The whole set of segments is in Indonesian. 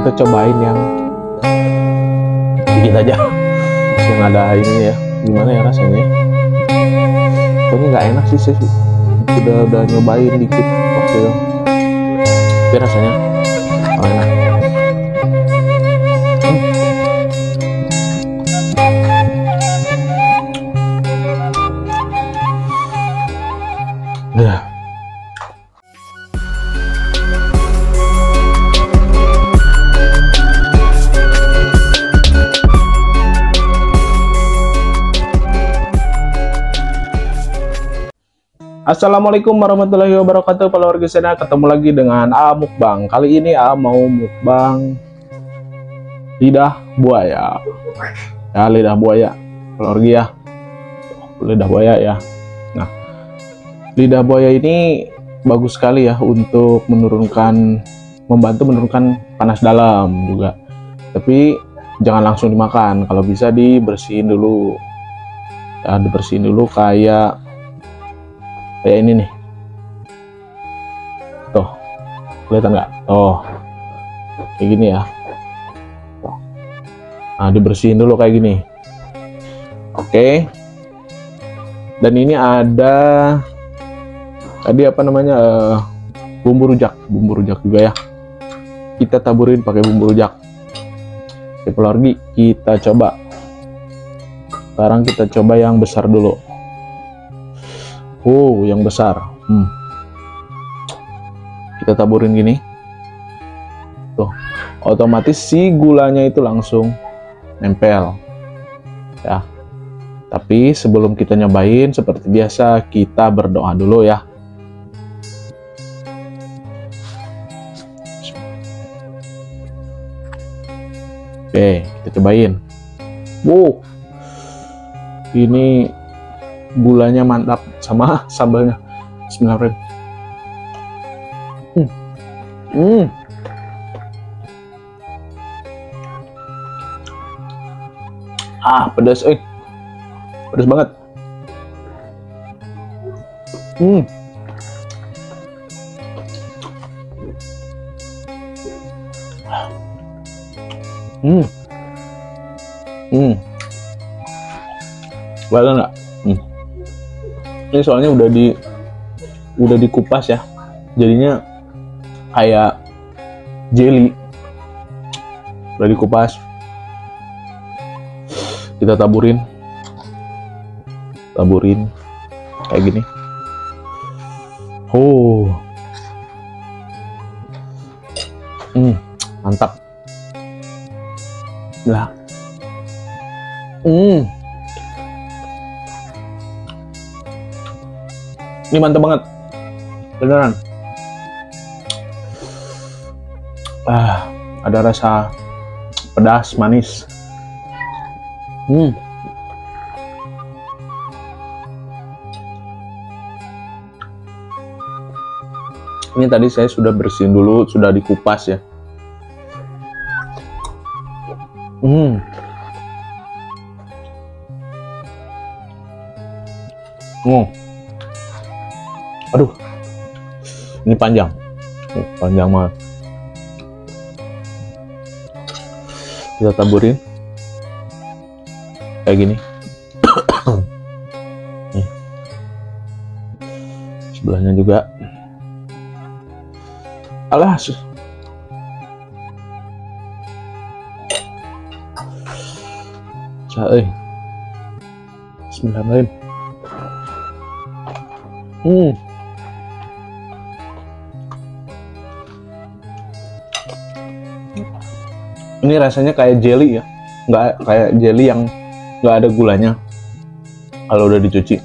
kita cobain yang dikit aja, yang ada ini ya. Gimana ya rasanya? Pokoknya nggak enak sih, udah nyobain dikit waktu itu, tapi rasanya enak. Ya. Assalamualaikum warahmatullahi wabarakatuh, keluarga sana. Ketemu lagi dengan A Mukbang. Kali ini A mau mukbang lidah buaya. Ya, lidah buaya, keluarga ya. Lidah buaya ya. Nah, lidah buaya ini bagus sekali ya untuk membantu menurunkan panas dalam juga. Tapi jangan langsung dimakan. Kalau bisa dibersihin dulu. Ya, dibersihin dulu kayak ini nih, tuh kelihatan nggak? Oh, kayak gini ya. Nah, dibersihin dulu kayak gini. Oke. Dan ini ada tadi apa namanya, bumbu rujak juga ya. Kita taburin pakai bumbu rujak. Oke, keluarga, kita coba. Sekarang kita coba yang besar dulu. Yang besar. Kita taburin gini. Tuh, otomatis si gulanya itu langsung nempel. Ya. Tapi sebelum kita nyobain, seperti biasa kita berdoa dulu ya. Oke, kita cobain. Ini gulanya mantap sama sambalnya. Bismillahirrahmanirrahim. Pedas, pedas banget. Boleh nggak? Ini soalnya udah dikupas ya, jadinya kayak jelly. Udah dikupas, kita taburin kayak gini. Mantap lah. Ini mantap banget, beneran. Ada rasa pedas, manis. Ini tadi saya sudah bersihin dulu, sudah dikupas ya. Aduh, ini panjang banget. Kita taburin kayak gini. Nih, sebelahnya juga. Alah, Bismillahirrahmanirrahim. Ini rasanya kayak jelly ya, nggak kayak jelly yang nggak ada gulanya kalau udah dicuci.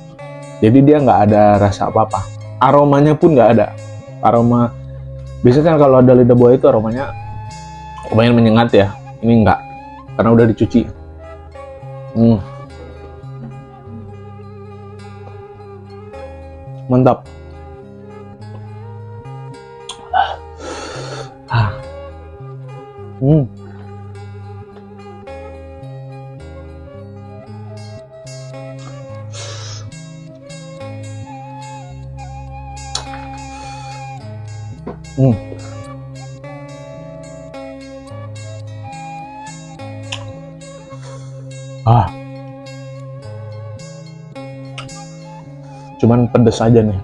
Jadi dia nggak ada rasa apa-apa. Aromanya pun nggak ada. Aroma biasanya kan kalau ada lidah buaya itu aromanya lumayan menyengat ya. Ini nggak, karena udah dicuci. Mantap. Ah, cuman pedes aja nih.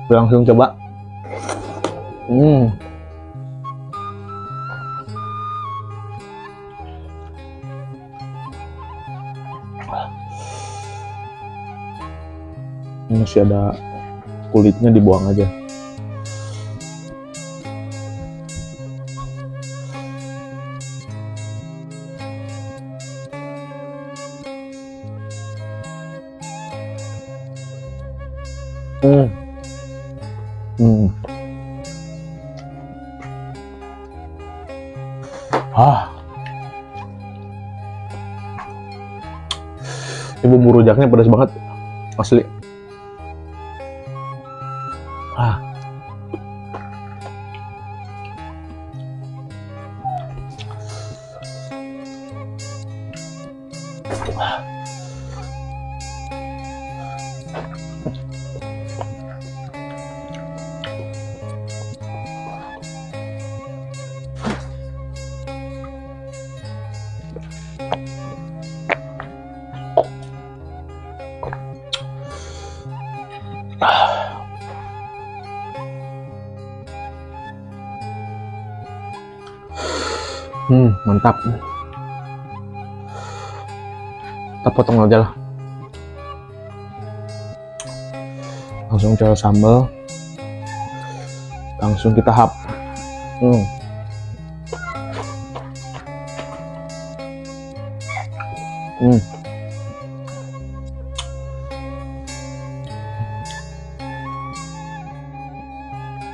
Langsung coba. Masih ada kulitnya, dibuang aja. Ini bumbu rujaknya pedas banget, asli. Mantap. Kita potong aja lah. Langsung cari sambal. Langsung kita hap.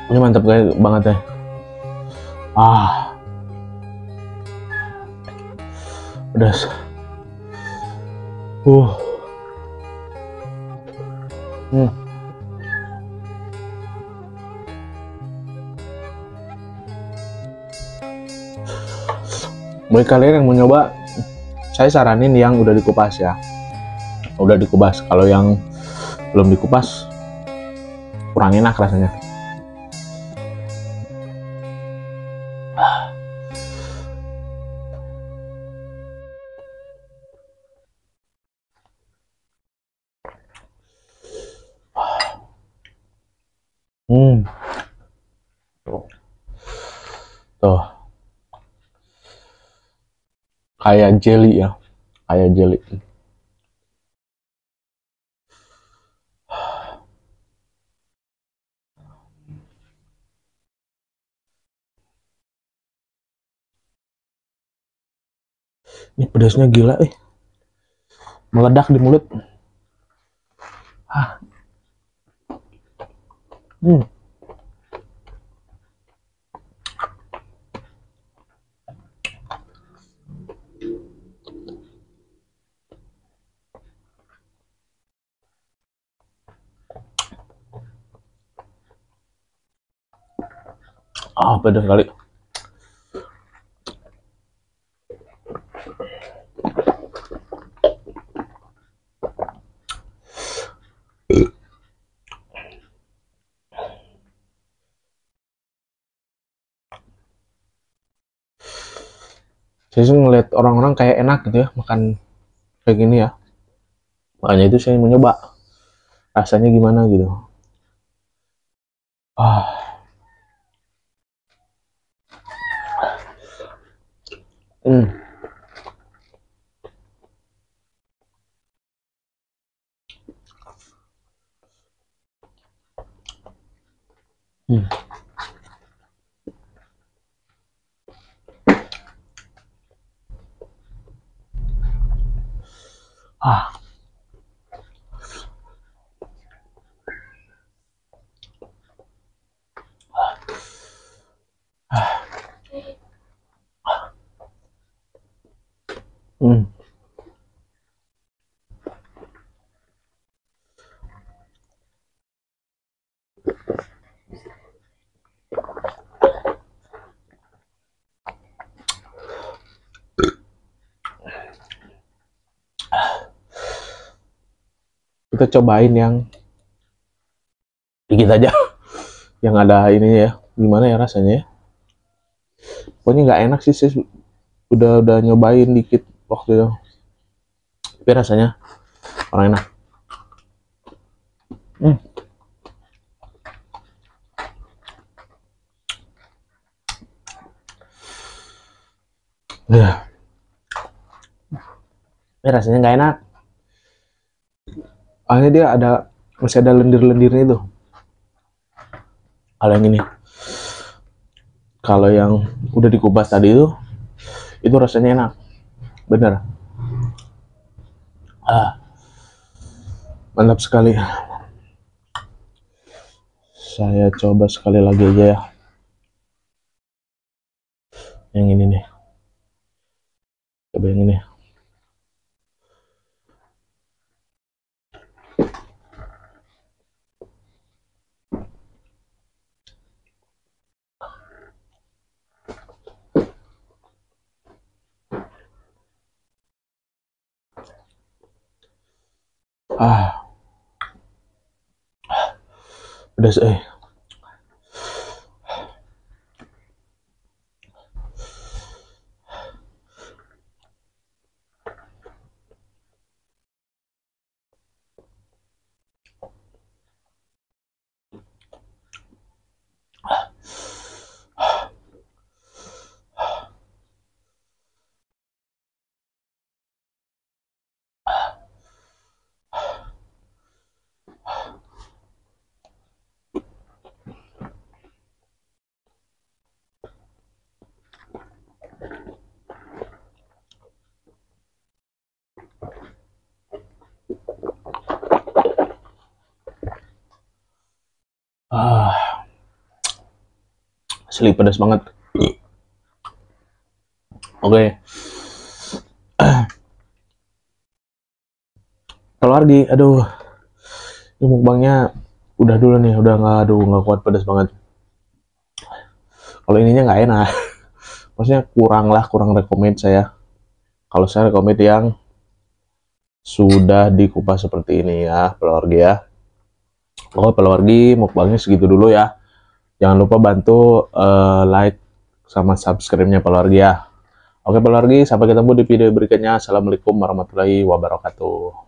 Ini mantap banget ya. Pedas. Bagi kalian yang mau nyoba, saya saranin yang udah dikupas ya. Udah dikupas. Kalau yang belum dikupas, kurang enak rasanya. Tuh, kayak jelly ya, kayak jelly. Ini pedasnya gila, meledak di mulut. Pedas kali. Saya sih ngeliat orang-orang kayak enak gitu ya makan kayak gini ya, makanya itu saya mencoba rasanya gimana gitu. Kita cobain yang dikit aja, yang ada ininya ya, gimana ya rasanya ya. Pokoknya nggak enak sih, udah nyobain dikit waktu itu, tapi rasanya kurang enak. Ya, ini rasanya nggak enak. Soalnya dia masih ada lendir-lendirnya itu. Kalau yang ini, kalau yang udah dikupas tadi itu rasanya enak, bener. Mantap sekali. Saya coba sekali lagi aja ya. Yang ini nih. Coba yang ini. Pedas asli pedas banget. Oke. Kalau lagi, aduh, ini mukbangnya udah dulu nih, udah nggak kuat, pedas banget. Kalau ininya nggak enak, maksudnya kurang rekomend saya. Kalau saya rekomend yang sudah dikupas seperti ini ya, Pelowargi ya. Oke, Pelowargi mukbangnya segitu dulu ya. Jangan lupa bantu like sama subscribe-nya Pelowargi ya. Oke Pelowargi, sampai ketemu di video berikutnya. Assalamualaikum warahmatullahi wabarakatuh.